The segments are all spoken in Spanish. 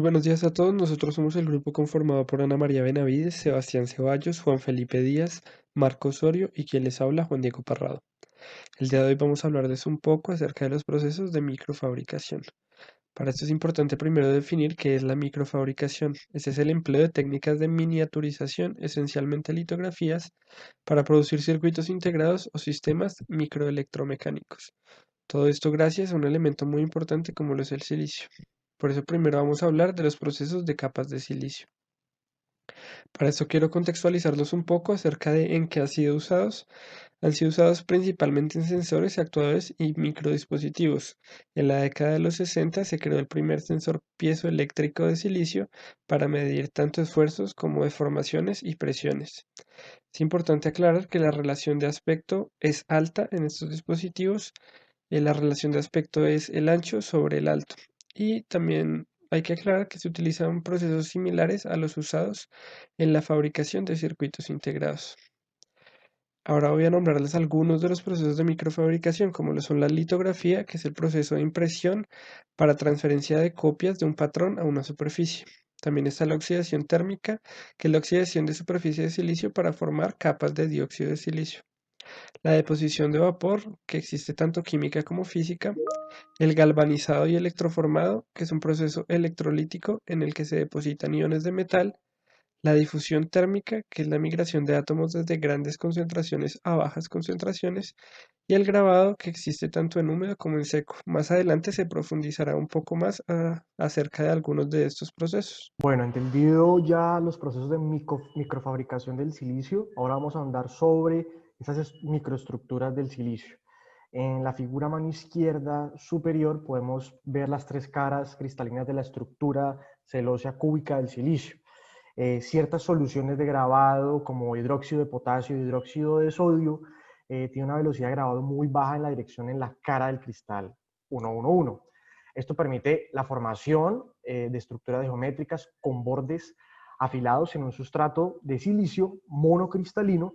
buenos días a todos. Nosotros somos el grupo conformado por Ana María Benavides, Sebastián Ceballos, Juan Felipe Díaz, Marco Osorio y quien les habla, Juan Diego Parrado. El día de hoy vamos a hablarles un poco acerca de los procesos de microfabricación. Para esto es importante primero definir qué es la microfabricación. Este es el empleo de técnicas de miniaturización, esencialmente litografías, para producir circuitos integrados o sistemas microelectromecánicos. Todo esto gracias a un elemento muy importante como lo es el silicio. Por eso primero vamos a hablar de los procesos de capas de silicio. Para esto quiero contextualizarlos un poco acerca de en qué han sido usados. Han sido usados principalmente en sensores, actuadores y microdispositivos. En la década de los 60 se creó el primer sensor piezoeléctrico de silicio para medir tanto esfuerzos como deformaciones y presiones. Es importante aclarar que la relación de aspecto es alta en estos dispositivos. La relación de aspecto es el ancho sobre el alto. Y también hay que aclarar que se utilizan procesos similares a los usados en la fabricación de circuitos integrados. Ahora voy a nombrarles algunos de los procesos de microfabricación, como lo son la litografía, que es el proceso de impresión para transferencia de copias de un patrón a una superficie. También está la oxidación térmica, que es la oxidación de superficie de silicio para formar capas de dióxido de silicio. La deposición de vapor, que existe tanto química como física. El galvanizado y electroformado, que es un proceso electrolítico en el que se depositan iones de metal. La difusión térmica, que es la migración de átomos desde grandes concentraciones a bajas concentraciones. Y el grabado, que existe tanto en húmedo como en seco. Más adelante se profundizará un poco más acerca de algunos de estos procesos. Bueno, entendido ya los procesos de microfabricación del silicio, ahora vamos a andar sobre esas microestructuras del silicio. En la figura mano izquierda superior podemos ver las tres caras cristalinas de la estructura celosea cúbica del silicio. Ciertas soluciones de grabado como hidróxido de potasio y hidróxido de sodio tienen una velocidad de grabado muy baja en la dirección en la cara del cristal 111. Esto permite la formación de estructuras geométricas con bordes afilados en un sustrato de silicio monocristalino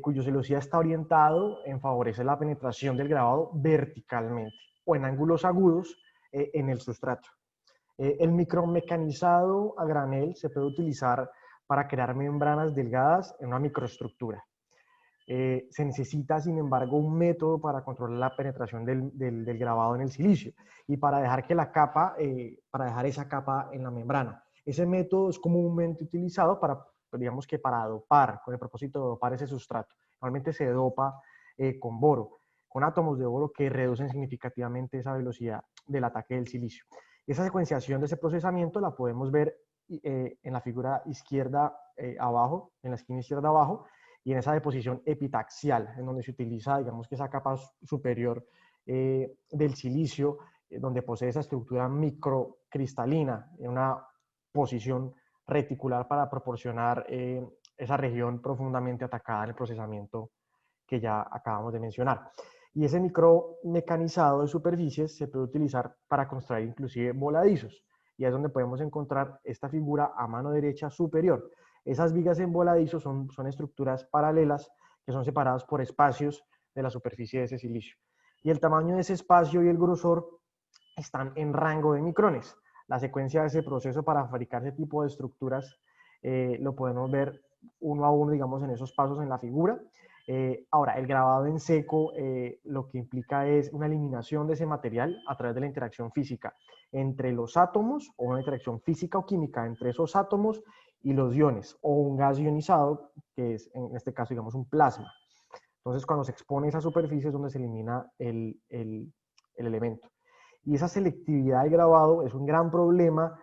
cuyo celosía está orientado en favorecer la penetración del grabado verticalmente o en ángulos agudos en el sustrato. El micromecanizado a granel se puede utilizar para crear membranas delgadas en una microestructura. Se necesita, sin embargo, un método para controlar la penetración del grabado en el silicio y para dejar para dejar esa capa en la membrana. Ese método es comúnmente utilizado para, digamos que para dopar, con el propósito de dopar ese sustrato. Normalmente se dopa con boro, con átomos de boro que reducen significativamente esa velocidad del ataque del silicio. Esa secuenciación de ese procesamiento la podemos ver en la figura izquierda abajo, en la esquina izquierda abajo, y en esa deposición epitaxial, en donde se utiliza, digamos que esa capa superior del silicio, donde posee esa estructura microcristalina, en una posición reticular para proporcionar esa región profundamente atacada en el procesamiento que ya acabamos de mencionar. Y ese micromecanizado de superficies se puede utilizar para construir inclusive voladizos. Y es donde podemos encontrar esta figura a mano derecha superior. Esas vigas en voladizo son estructuras paralelas que son separadas por espacios de la superficie de ese silicio. Y el tamaño de ese espacio y el grosor están en rango de micrones. La secuencia de ese proceso para fabricar ese tipo de estructuras lo podemos ver uno a uno, digamos, en esos pasos en la figura. Ahora, el grabado en seco lo que implica es una eliminación de ese material a través de la interacción física entre los átomos o una interacción física o química entre esos átomos y los iones o un gas ionizado que es en este caso digamos un plasma. Entonces cuando se expone esa superficie es donde se elimina el elemento. Y esa selectividad de grabado es un gran problema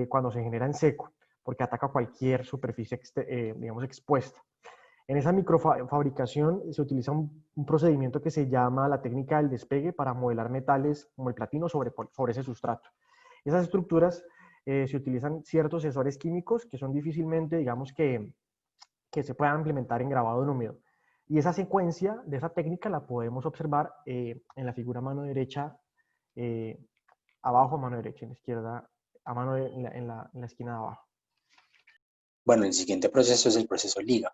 cuando se genera en seco porque ataca cualquier superficie digamos expuesta. En esa microfabricación se utiliza un procedimiento que se llama la técnica del despegue para modelar metales como el platino sobre ese sustrato. Esas estructuras se utilizan ciertos sensores químicos que son difícilmente, digamos, que se puedan implementar en grabado en húmedo. Y esa secuencia de esa técnica la podemos observar en la figura mano derecha, abajo, mano derecha, en la izquierda, a mano en la esquina de abajo. Bueno, el siguiente proceso es el proceso liga.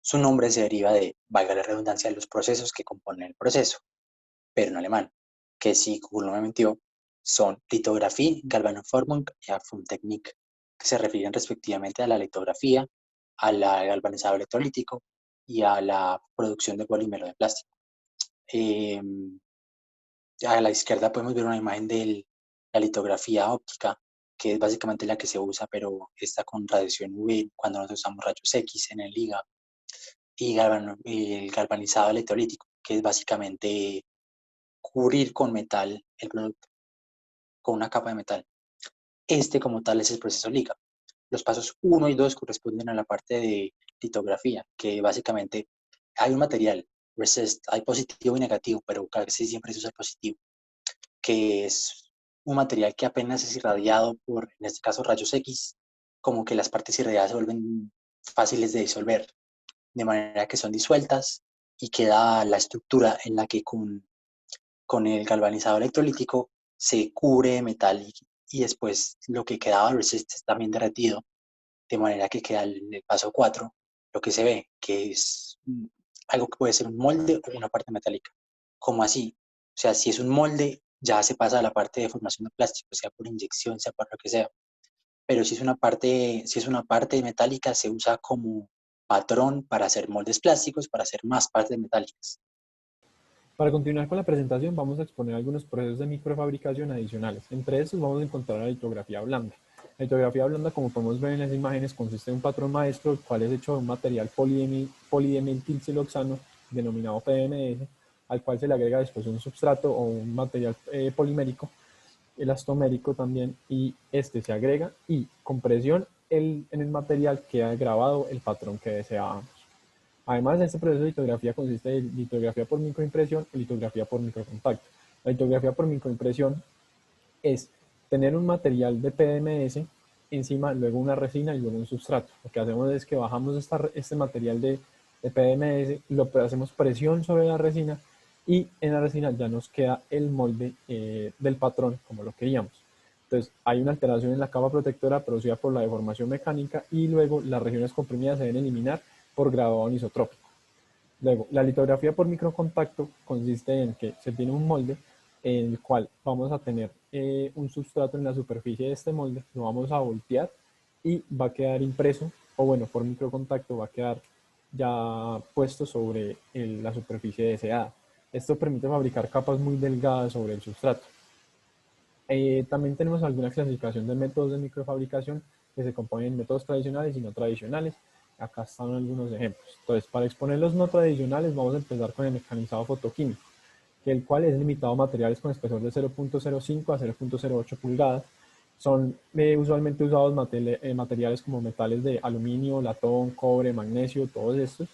Su nombre se deriva de, valga la redundancia, de los procesos que componen el proceso, pero en alemán, que sí, Google no me mintió, son litografía, galvanoforming y Affum-Technique, que se refieren respectivamente a la litografía, al galvanizado electrolítico y a la producción de polímero de plástico. A la izquierda podemos ver una imagen de la litografía óptica, que es básicamente la que se usa, pero está con radiación UV cuando nosotros usamos rayos X en el LIGA, y el galvanizado electrolítico, que es básicamente cubrir con metal el producto, con una capa de metal. Este como tal es el proceso LIGA. Los pasos 1 y 2 corresponden a la parte de litografía, que básicamente hay un material, resist, hay positivo y negativo, pero casi siempre se usa el positivo, que es un material que apenas es irradiado por, en este caso, rayos X, como que las partes irradiadas se vuelven fáciles de disolver, de manera que son disueltas y queda la estructura en la que con el galvanizado electrolítico se cubre de metal y después lo que quedaba resist es también derretido, de manera que queda en el paso 4 lo que se ve, que es algo que puede ser un molde o una parte metálica. ¿Cómo así? O sea, si es un molde, ya se pasa a la parte de formación de plástico, sea por inyección, sea por lo que sea. Pero si es una parte metálica, se usa como patrón para hacer moldes plásticos, para hacer más partes metálicas. Para continuar con la presentación, vamos a exponer algunos procesos de microfabricación adicionales. Entre estos vamos a encontrar la litografía blanda. La litografía blanda, como podemos ver en las imágenes, consiste en un patrón maestro, el cual es hecho de un material polidimetilsiloxano, denominado PDMS, al cual se le agrega después un substrato o un material polimérico, elastomérico también, y este se agrega y con presión en el material queda grabado el patrón que deseábamos. Además, este proceso de litografía consiste de litografía por microimpresión y litografía por microcontacto. La litografía por microimpresión es tener un material de PDMS encima, luego una resina y luego un substrato. Lo que hacemos es que bajamos este material de PDMS, hacemos presión sobre la resina y en la resina ya nos queda el molde del patrón como lo queríamos. Entonces, hay una alteración en la capa protectora producida por la deformación mecánica y luego las regiones comprimidas se deben eliminar por grabado anisotrópico. Luego, la litografía por microcontacto consiste en que se tiene un molde en el cual vamos a tener un substrato en la superficie de este molde, lo vamos a voltear y va a quedar impreso, o bueno, por microcontacto va a quedar ya puesto sobre la superficie deseada. Esto permite fabricar capas muy delgadas sobre el sustrato. También tenemos alguna clasificación de métodos de microfabricación que se componen en métodos tradicionales y no tradicionales. Acá están algunos ejemplos. Entonces, para exponer los no tradicionales, vamos a empezar con el mecanizado fotoquímico, el cual es limitado a materiales con espesor de 0.05 a 0.08 pulgadas. Son usualmente usados materiales como metales de aluminio, latón, cobre, magnesio, todos estos.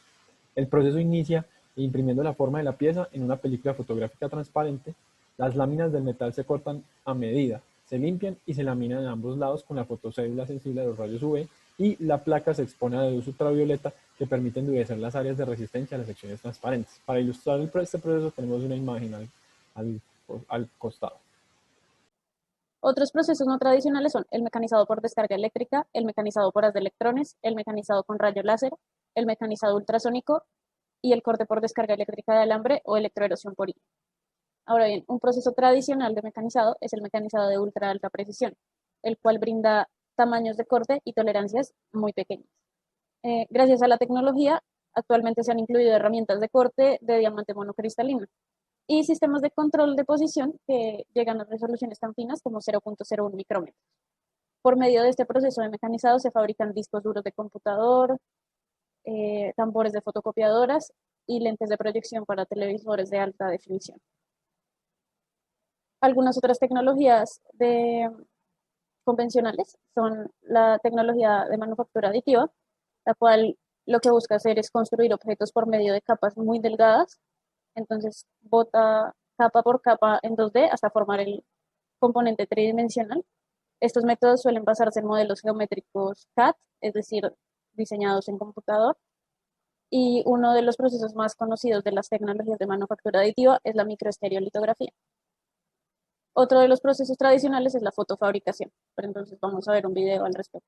El proceso inicia imprimiendo la forma de la pieza en una película fotográfica transparente. Las láminas del metal se cortan a medida, se limpian y se laminan en ambos lados con la fotocédula sensible a los rayos UV y la placa se expone a la luz ultravioleta que permite endurecer las áreas de resistencia a las secciones transparentes. Para ilustrar este proceso tenemos una imagen al costado. Otros procesos no tradicionales son el mecanizado por descarga eléctrica, el mecanizado por haz de electrones, el mecanizado con rayo láser, el mecanizado ultrasónico y el corte por descarga eléctrica de alambre o electroerosión por hilo. Ahora bien, un proceso tradicional de mecanizado es el mecanizado de ultra alta precisión, el cual brinda tamaños de corte y tolerancias muy pequeñas. Gracias a la tecnología, actualmente se han incluido herramientas de corte de diamante monocristalino y sistemas de control de posición que llegan a resoluciones tan finas como 0.01 micrómetros. Por medio de este proceso de mecanizado se fabrican discos duros de computador, tambores de fotocopiadoras y lentes de proyección para televisores de alta definición. Algunas otras tecnologías convencionales son la tecnología de manufactura aditiva, la cual lo que busca hacer es construir objetos por medio de capas muy delgadas. Entonces bota capa por capa en 2D hasta formar el componente tridimensional. Estos métodos suelen basarse en modelos geométricos CAD, es decir, diseñados en computador. Y uno de los procesos más conocidos de las tecnologías de manufactura aditiva es la microestereolitografía. Otro de los procesos tradicionales es la fotofabricación, pero entonces vamos a ver un video al respecto.